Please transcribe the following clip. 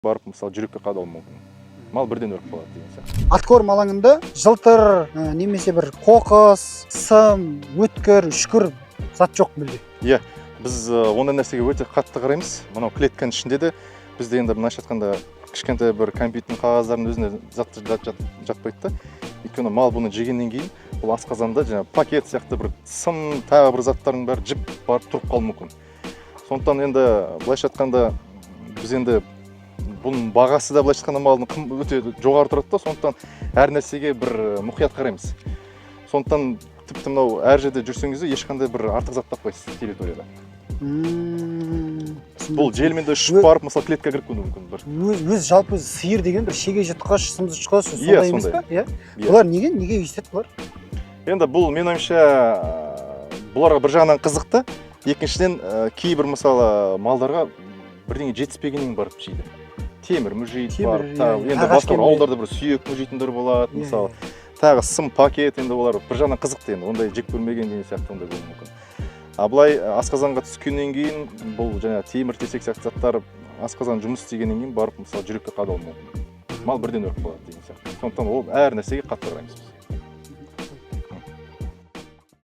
барып мысалы жүрекке қадалуы мүмкін. Мал бірден өліп қалады деген сияқты. Аткорм алаңында жылтыр немесе бір қоқыс, сым, өткір, үшкір зат жоқ мүлде. Иә, біз ондай нәрсеге өте қатты қараймыз. Мынау клетканың ішінде де бізде енді былайша айтқанда кішкентай бір компьютердің қағаздардың өзіне зат жатпайды да. Өйткені мал бұны жегеннен кейін бұл асқазанда жаңа пакет сияқты бір сым, тағы бір заттардың бәрі жіп барып тұрып қалуы мүмкін. Сондықтан енді былайша айтқанда біз енді бұның бағасы да былайша айтқанда малдың өте жоғары тұрады да, сондықтан әр нәрсеге бір мұқият қараймыз. Сондықтан тіпті мынау әр жерде жүрсеңіз де ешқандай бір артық зат таппайсыз территорияда. Бұл желмен де ұшып барып, мысалы клетка кіріп кетуі мүмкін бір. Өз жалпы сиыр деген бір шеге жұтқаш, сымды жұтқаш сондай емес па? Иә. Бұлар неге өйстеді бұлар? Енді бұл мен ойымша бұларға бір жағынан қызықты, екіншіден кейбір мысалы малдарға бірдеңе жетіспегеннен барып жейді. Темір мүжейді барып, енді басқа ауылдарда бір сүйек мүжейтіндер болады, мысалы. Тағы сым пакет, енді олар бір жағынан қызықты енді, ондай жек көрмеген деген сияқты ондай болуы мүмкін. Былай асқазанға түскеннен кейін бұл жаңа темір тесек сияқты заттар асқазан жұмыс істегеннен кейін барып мысалы жүрекке қадалуы мүмкін. Мал бірден өліп қалады деген сияқты. Сондықтан ол әр нәрсеге қатты қараймыз.